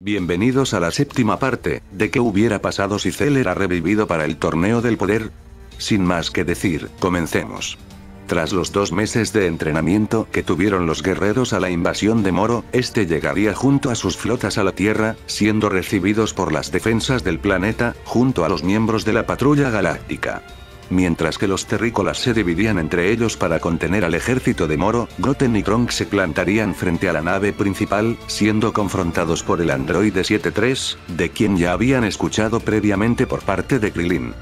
Bienvenidos a la séptima parte, de qué hubiera pasado si Cell era revivido para el torneo del poder. Sin más que decir, comencemos. Tras los 2 meses de entrenamiento que tuvieron los guerreros a la invasión de Moro, este llegaría junto a sus flotas a la Tierra, siendo recibidos por las defensas del planeta, junto a los miembros de la Patrulla Galáctica. Mientras que los terrícolas se dividían entre ellos para contener al ejército de Moro, Goten y Trunks se plantarían frente a la nave principal, siendo confrontados por el androide 7-3, de quien ya habían escuchado previamente por parte de Krillin.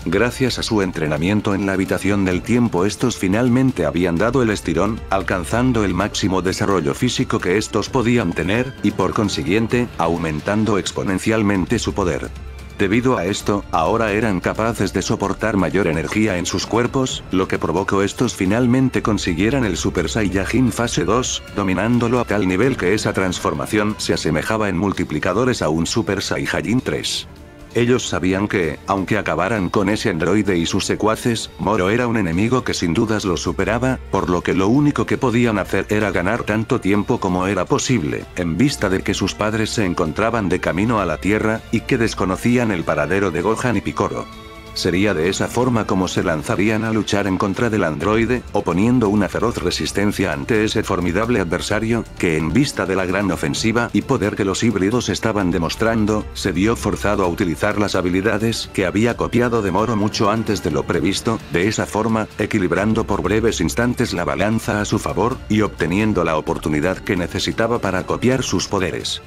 Gracias a su entrenamiento en la habitación del tiempo, estos finalmente habían dado el estirón, alcanzando el máximo desarrollo físico que estos podían tener, y por consiguiente, aumentando exponencialmente su poder. Debido a esto, ahora eran capaces de soportar mayor energía en sus cuerpos, lo que provocó estos finalmente consiguieran el Super Saiyajin fase 2, dominándolo a tal nivel que esa transformación se asemejaba en multiplicadores a un Super Saiyajin 3. Ellos sabían que, aunque acabaran con ese androide y sus secuaces, Moro era un enemigo que sin dudas los superaba, por lo que lo único que podían hacer era ganar tanto tiempo como era posible, en vista de que sus padres se encontraban de camino a la Tierra, y que desconocían el paradero de Gohan y Piccolo. Sería de esa forma como se lanzarían a luchar en contra del androide, oponiendo una feroz resistencia ante ese formidable adversario, que en vista de la gran ofensiva y poder que los híbridos estaban demostrando, se vio forzado a utilizar las habilidades que había copiado de Moro mucho antes de lo previsto, de esa forma, equilibrando por breves instantes la balanza a su favor, y obteniendo la oportunidad que necesitaba para copiar sus poderes.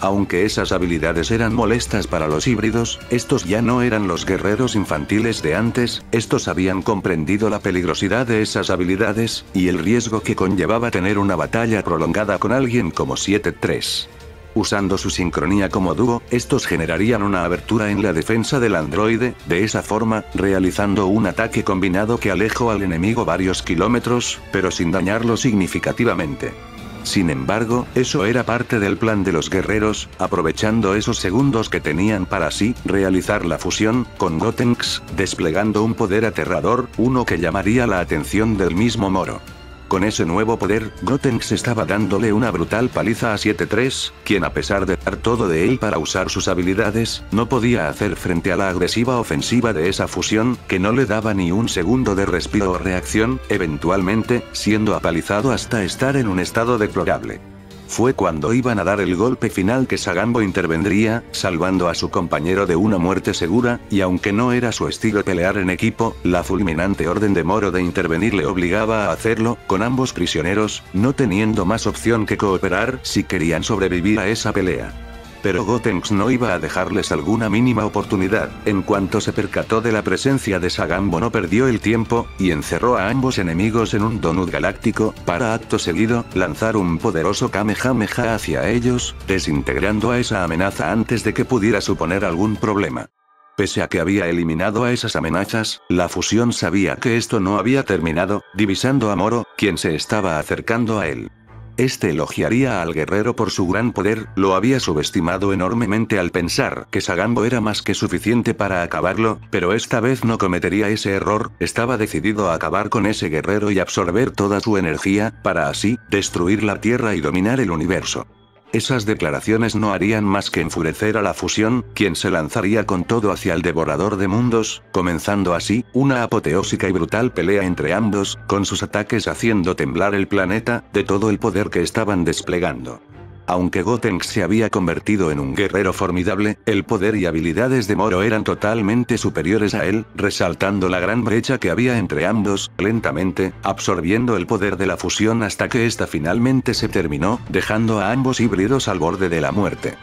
Aunque esas habilidades eran molestas para los híbridos, estos ya no eran los guerreros infantiles de antes, estos habían comprendido la peligrosidad de esas habilidades, y el riesgo que conllevaba tener una batalla prolongada con alguien como 7-3. Usando su sincronía como dúo, estos generarían una abertura en la defensa del androide, de esa forma, realizando un ataque combinado que alejó al enemigo varios kilómetros, pero sin dañarlo significativamente. Sin embargo, eso era parte del plan de los guerreros, aprovechando esos segundos que tenían para así realizar la fusión con Gotenks, desplegando un poder aterrador, uno que llamaría la atención del mismo Moro. Con ese nuevo poder, Gotenks estaba dándole una brutal paliza a 7-3, quien a pesar de dar todo de él para usar sus habilidades, no podía hacer frente a la agresiva ofensiva de esa fusión, que no le daba ni un segundo de respiro o reacción, eventualmente, siendo apalizado hasta estar en un estado deplorable. Fue cuando iban a dar el golpe final que Sagambo intervendría, salvando a su compañero de una muerte segura, y aunque no era su estilo pelear en equipo, la fulminante orden de Moro de intervenir le obligaba a hacerlo, con ambos prisioneros, no teniendo más opción que cooperar si querían sobrevivir a esa pelea. Pero Gotenks no iba a dejarles alguna mínima oportunidad. En cuanto se percató de la presencia de Sagambo, no perdió el tiempo, y encerró a ambos enemigos en un donut galáctico, para acto seguido, lanzar un poderoso Kamehameha hacia ellos, desintegrando a esa amenaza antes de que pudiera suponer algún problema. Pese a que había eliminado a esas amenazas, la fusión sabía que esto no había terminado, divisando a Moro, quien se estaba acercando a él. Este elogiaría al guerrero por su gran poder, lo había subestimado enormemente al pensar que Sagambo era más que suficiente para acabarlo, pero esta vez no cometería ese error, estaba decidido a acabar con ese guerrero y absorber toda su energía, para así, destruir la Tierra y dominar el universo. Esas declaraciones no harían más que enfurecer a la fusión, quien se lanzaría con todo hacia el devorador de mundos, comenzando así, una apoteósica y brutal pelea entre ambos, con sus ataques haciendo temblar el planeta, de todo el poder que estaban desplegando. Aunque Gotenks se había convertido en un guerrero formidable, el poder y habilidades de Moro eran totalmente superiores a él, resaltando la gran brecha que había entre ambos, lentamente, absorbiendo el poder de la fusión hasta que ésta finalmente se terminó, dejando a ambos híbridos al borde de la muerte.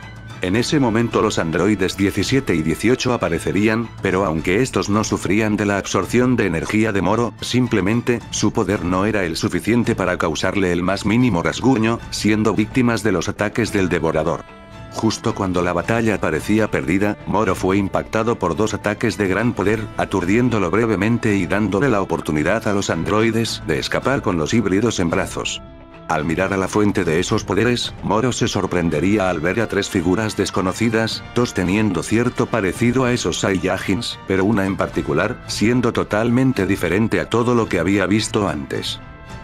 En ese momento los androides 17 y 18 aparecerían, pero aunque estos no sufrían de la absorción de energía de Moro, simplemente, su poder no era el suficiente para causarle el más mínimo rasguño, siendo víctimas de los ataques del devorador. Justo cuando la batalla parecía perdida, Moro fue impactado por 2 ataques de gran poder, aturdiéndolo brevemente y dándole la oportunidad a los androides de escapar con los híbridos en brazos. Al mirar a la fuente de esos poderes, Moro se sorprendería al ver a 3 figuras desconocidas, 2 teniendo cierto parecido a esos Saiyajins, pero una en particular, siendo totalmente diferente a todo lo que había visto antes.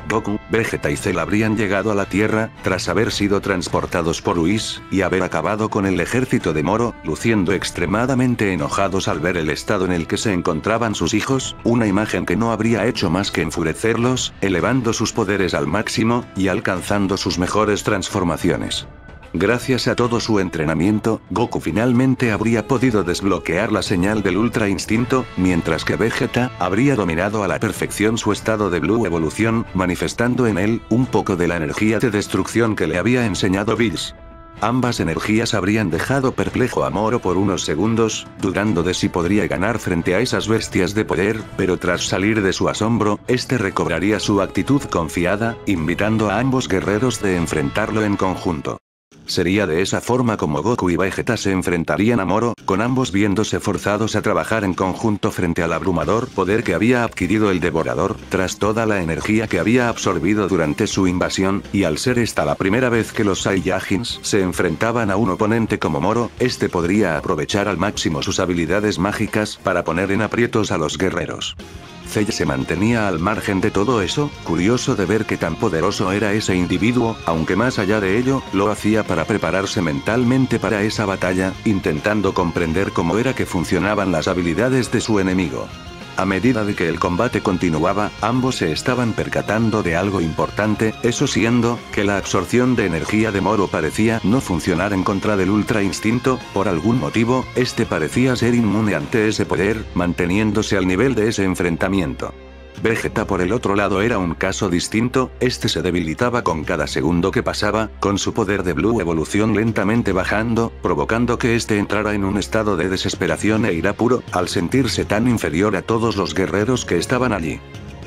Goku, Vegeta y Cell habrían llegado a la Tierra, tras haber sido transportados por Whis, y haber acabado con el ejército de Moro, luciendo extremadamente enojados al ver el estado en el que se encontraban sus hijos, una imagen que no habría hecho más que enfurecerlos, elevando sus poderes al máximo, y alcanzando sus mejores transformaciones. Gracias a todo su entrenamiento, Goku finalmente habría podido desbloquear la señal del Ultra Instinto, mientras que Vegeta habría dominado a la perfección su estado de Blue Evolución, manifestando en él un poco de la energía de destrucción que le había enseñado Bills. Ambas energías habrían dejado perplejo a Moro por unos segundos, dudando de si podría ganar frente a esas bestias de poder, pero tras salir de su asombro, este recobraría su actitud confiada, invitando a ambos guerreros de enfrentarlo en conjunto. Sería de esa forma como Goku y Vegeta se enfrentarían a Moro, con ambos viéndose forzados a trabajar en conjunto frente al abrumador poder que había adquirido el Devorador, tras toda la energía que había absorbido durante su invasión, y al ser esta la primera vez que los Saiyajins se enfrentaban a un oponente como Moro, este podría aprovechar al máximo sus habilidades mágicas para poner en aprietos a los guerreros. Cell se mantenía al margen de todo eso, curioso de ver qué tan poderoso era ese individuo, aunque más allá de ello, lo hacía para prepararse mentalmente para esa batalla, intentando comprender cómo era que funcionaban las habilidades de su enemigo. A medida de que el combate continuaba, ambos se estaban percatando de algo importante, eso siendo, que la absorción de energía de Moro parecía no funcionar en contra del Ultra Instinto, por algún motivo, este parecía ser inmune ante ese poder, manteniéndose al nivel de ese enfrentamiento. Vegeta por el otro lado era un caso distinto, este se debilitaba con cada segundo que pasaba, con su poder de Blue Evolución lentamente bajando, provocando que este entrara en un estado de desesperación e ira puro, al sentirse tan inferior a todos los guerreros que estaban allí.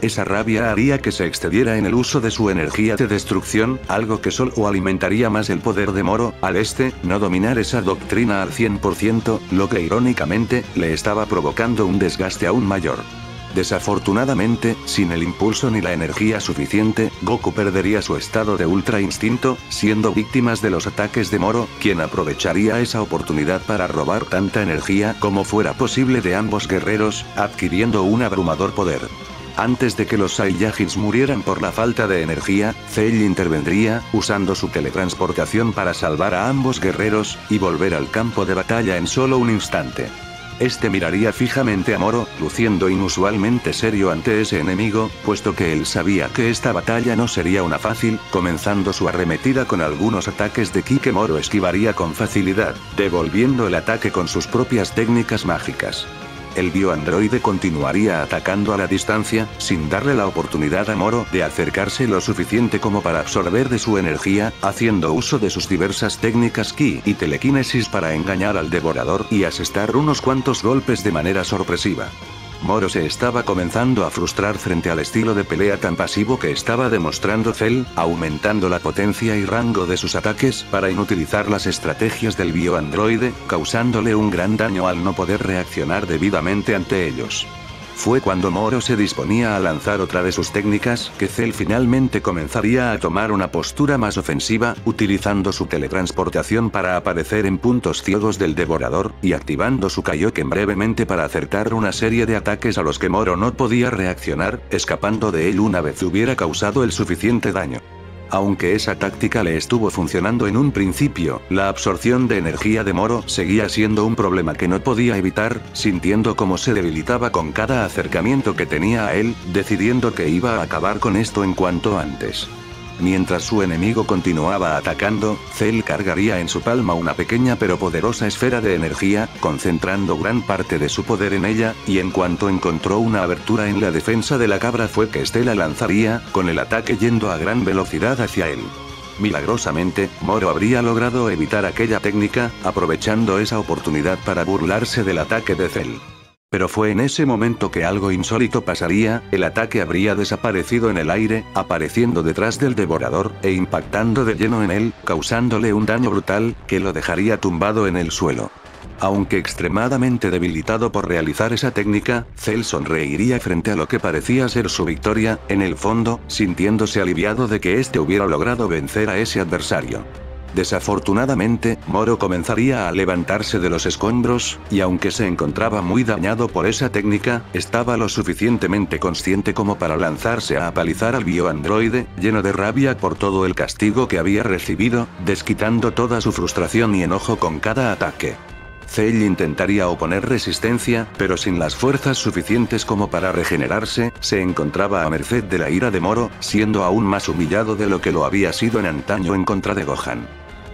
Esa rabia haría que se excediera en el uso de su energía de destrucción, algo que solo alimentaría más el poder de Moro, al no dominar esa doctrina al 100%, lo que irónicamente, le estaba provocando un desgaste aún mayor. Desafortunadamente, sin el impulso ni la energía suficiente, Goku perdería su estado de Ultra Instinto, siendo víctimas de los ataques de Moro, quien aprovecharía esa oportunidad para robar tanta energía como fuera posible de ambos guerreros, adquiriendo un abrumador poder. Antes de que los Saiyajins murieran por la falta de energía, Cell intervendría, usando su teletransportación para salvar a ambos guerreros, y volver al campo de batalla en solo un instante. Este miraría fijamente a Moro, luciendo inusualmente serio ante ese enemigo, puesto que él sabía que esta batalla no sería una fácil, comenzando su arremetida con algunos ataques de ki que Moro esquivaría con facilidad, devolviendo el ataque con sus propias técnicas mágicas. El bioandroide continuaría atacando a la distancia, sin darle la oportunidad a Moro de acercarse lo suficiente como para absorber de su energía, haciendo uso de sus diversas técnicas ki y telequinesis para engañar al devorador y asestar unos cuantos golpes de manera sorpresiva. Moro se estaba comenzando a frustrar frente al estilo de pelea tan pasivo que estaba demostrando Cell, aumentando la potencia y rango de sus ataques para inutilizar las estrategias del bioandroide, causándole un gran daño al no poder reaccionar debidamente ante ellos. Fue cuando Moro se disponía a lanzar otra de sus técnicas que Cell finalmente comenzaría a tomar una postura más ofensiva, utilizando su teletransportación para aparecer en puntos ciegos del devorador, y activando su Kaioken brevemente para acertar una serie de ataques a los que Moro no podía reaccionar, escapando de él una vez hubiera causado el suficiente daño. Aunque esa táctica le estuvo funcionando en un principio, la absorción de energía de Moro seguía siendo un problema que no podía evitar, sintiendo cómo se debilitaba con cada acercamiento que tenía a él, decidiendo que iba a acabar con esto en cuanto antes. Mientras su enemigo continuaba atacando, Cell cargaría en su palma una pequeña pero poderosa esfera de energía, concentrando gran parte de su poder en ella, y en cuanto encontró una abertura en la defensa de la cabra fue que este la lanzaría, con el ataque yendo a gran velocidad hacia él. Milagrosamente, Moro habría logrado evitar aquella técnica, aprovechando esa oportunidad para burlarse del ataque de Cell. Pero fue en ese momento que algo insólito pasaría, el ataque habría desaparecido en el aire, apareciendo detrás del devorador, e impactando de lleno en él, causándole un daño brutal, que lo dejaría tumbado en el suelo. Aunque extremadamente debilitado por realizar esa técnica, Cell sonreiría frente a lo que parecía ser su victoria, en el fondo, sintiéndose aliviado de que este hubiera logrado vencer a ese adversario. Desafortunadamente, Moro comenzaría a levantarse de los escombros, y aunque se encontraba muy dañado por esa técnica, estaba lo suficientemente consciente como para lanzarse a apalizar al bioandroide, lleno de rabia por todo el castigo que había recibido, desquitando toda su frustración y enojo con cada ataque. Cell intentaría oponer resistencia, pero sin las fuerzas suficientes como para regenerarse, se encontraba a merced de la ira de Moro, siendo aún más humillado de lo que lo había sido en antaño en contra de Gohan.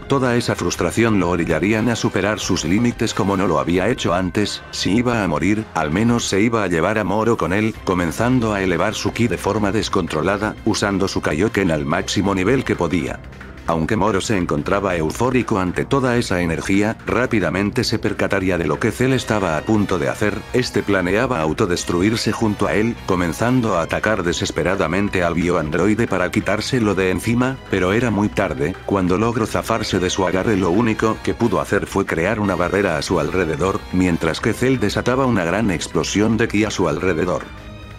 Toda esa frustración lo orillarían a superar sus límites como no lo había hecho antes. Si iba a morir, al menos se iba a llevar a Moro con él, comenzando a elevar su ki de forma descontrolada, usando su Kaioken al máximo nivel que podía. Aunque Moro se encontraba eufórico ante toda esa energía, rápidamente se percataría de lo que Cell estaba a punto de hacer. Este planeaba autodestruirse junto a él, comenzando a atacar desesperadamente al bioandroide para quitárselo de encima, pero era muy tarde. Cuando logró zafarse de su agarre, lo único que pudo hacer fue crear una barrera a su alrededor, mientras que Cell desataba una gran explosión de ki a su alrededor.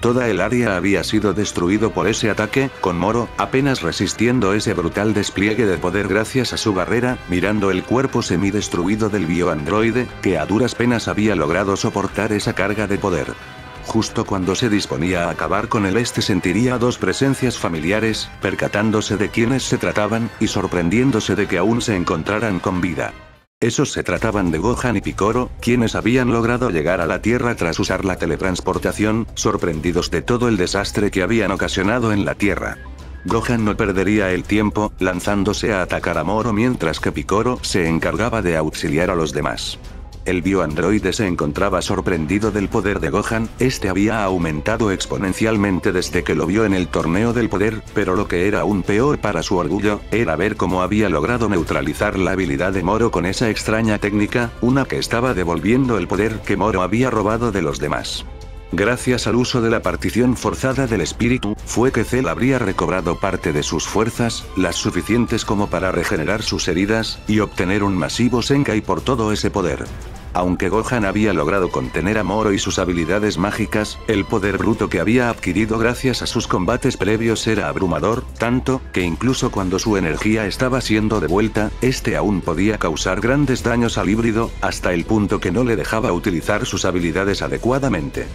Toda el área había sido destruido por ese ataque, con Moro apenas resistiendo ese brutal despliegue de poder gracias a su barrera, mirando el cuerpo semidestruido del bioandroide, que a duras penas había logrado soportar esa carga de poder. Justo cuando se disponía a acabar con él, sentiría dos presencias familiares, percatándose de quiénes se trataban, y sorprendiéndose de que aún se encontraran con vida. Esos se trataban de Gohan y Piccolo, quienes habían logrado llegar a la Tierra tras usar la teletransportación, sorprendidos de todo el desastre que habían ocasionado en la Tierra. Gohan no perdería el tiempo, lanzándose a atacar a Moro mientras que Piccolo se encargaba de auxiliar a los demás. El bioandroide se encontraba sorprendido del poder de Gohan. Este había aumentado exponencialmente desde que lo vio en el torneo del poder, pero lo que era aún peor para su orgullo, era ver cómo había logrado neutralizar la habilidad de Moro con esa extraña técnica, una que estaba devolviendo el poder que Moro había robado de los demás. Gracias al uso de la partición forzada del espíritu, fue que Cell habría recobrado parte de sus fuerzas, las suficientes como para regenerar sus heridas, y obtener un masivo Senkai por todo ese poder. Aunque Gohan había logrado contener a Moro y sus habilidades mágicas, el poder bruto que había adquirido gracias a sus combates previos era abrumador, tanto, que incluso cuando su energía estaba siendo devuelta, este aún podía causar grandes daños al híbrido, hasta el punto que no le dejaba utilizar sus habilidades adecuadamente.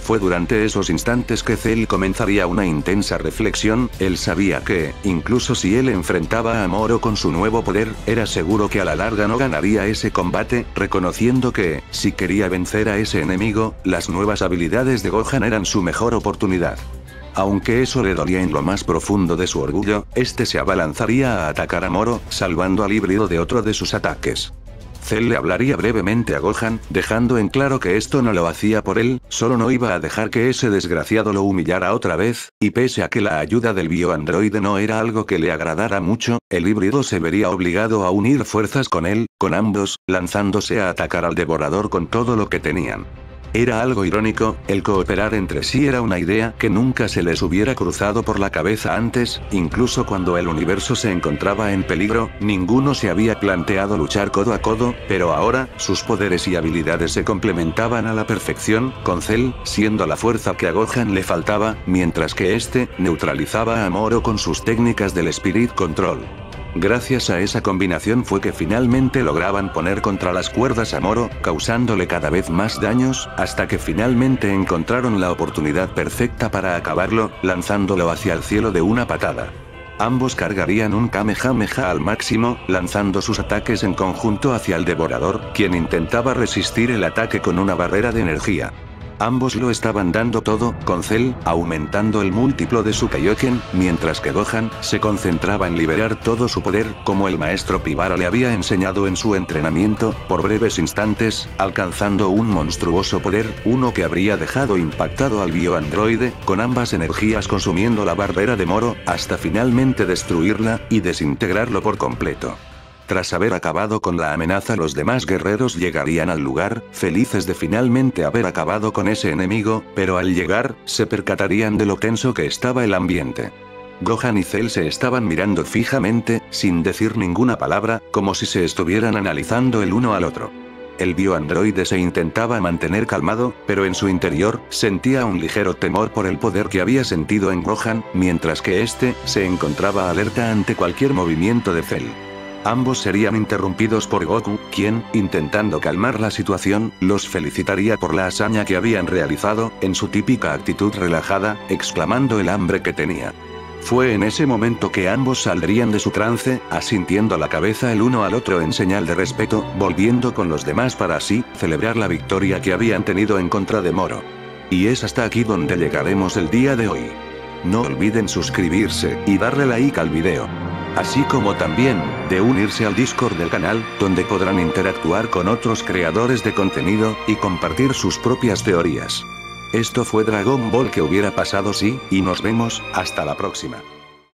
Fue durante esos instantes que Cell comenzaría una intensa reflexión. Él sabía que, incluso si él enfrentaba a Moro con su nuevo poder, era seguro que a la larga no ganaría ese combate, reconociendo que, si quería vencer a ese enemigo, las nuevas habilidades de Gohan eran su mejor oportunidad. Aunque eso le dolía en lo más profundo de su orgullo, este se abalanzaría a atacar a Moro, salvando al híbrido de otro de sus ataques. Cell le hablaría brevemente a Gohan, dejando en claro que esto no lo hacía por él, solo no iba a dejar que ese desgraciado lo humillara otra vez, y pese a que la ayuda del bioandroide no era algo que le agradara mucho, el híbrido se vería obligado a unir fuerzas con él, con ambos, lanzándose a atacar al devorador con todo lo que tenían. Era algo irónico, el cooperar entre sí era una idea que nunca se les hubiera cruzado por la cabeza antes, incluso cuando el universo se encontraba en peligro, ninguno se había planteado luchar codo a codo, pero ahora, sus poderes y habilidades se complementaban a la perfección, con Cell siendo la fuerza que a Gohan le faltaba, mientras que este neutralizaba a Moro con sus técnicas del Spirit Control. Gracias a esa combinación fue que finalmente lograban poner contra las cuerdas a Moro, causándole cada vez más daños, hasta que finalmente encontraron la oportunidad perfecta para acabarlo, lanzándolo hacia el cielo de una patada. Ambos cargarían un Kamehameha al máximo, lanzando sus ataques en conjunto hacia el devorador, quien intentaba resistir el ataque con una barrera de energía. Ambos lo estaban dando todo, con Cell aumentando el múltiplo de su Kaioken, mientras que Gohan se concentraba en liberar todo su poder, como el maestro Pibara le había enseñado en su entrenamiento, por breves instantes, alcanzando un monstruoso poder, uno que habría dejado impactado al bioandroide, con ambas energías consumiendo la barrera de Moro, hasta finalmente destruirla, y desintegrarlo por completo. Tras haber acabado con la amenaza, los demás guerreros llegarían al lugar, felices de finalmente haber acabado con ese enemigo, pero al llegar, se percatarían de lo tenso que estaba el ambiente. Gohan y Cell se estaban mirando fijamente, sin decir ninguna palabra, como si se estuvieran analizando el uno al otro. El bioandroide se intentaba mantener calmado, pero en su interior, sentía un ligero temor por el poder que había sentido en Gohan, mientras que este se encontraba alerta ante cualquier movimiento de Cell. Ambos serían interrumpidos por Goku, quien, intentando calmar la situación, los felicitaría por la hazaña que habían realizado, en su típica actitud relajada, exclamando el hambre que tenía. Fue en ese momento que ambos saldrían de su trance, asintiendo la cabeza el uno al otro en señal de respeto, volviendo con los demás para así, celebrar la victoria que habían tenido en contra de Moro. Y es hasta aquí donde llegaremos el día de hoy. No olviden suscribirse, y darle like al video. Así como también, de unirse al Discord del canal, donde podrán interactuar con otros creadores de contenido, y compartir sus propias teorías. Esto fue Dragon Ball ¿Qué hubiera pasado si? Y nos vemos, hasta la próxima.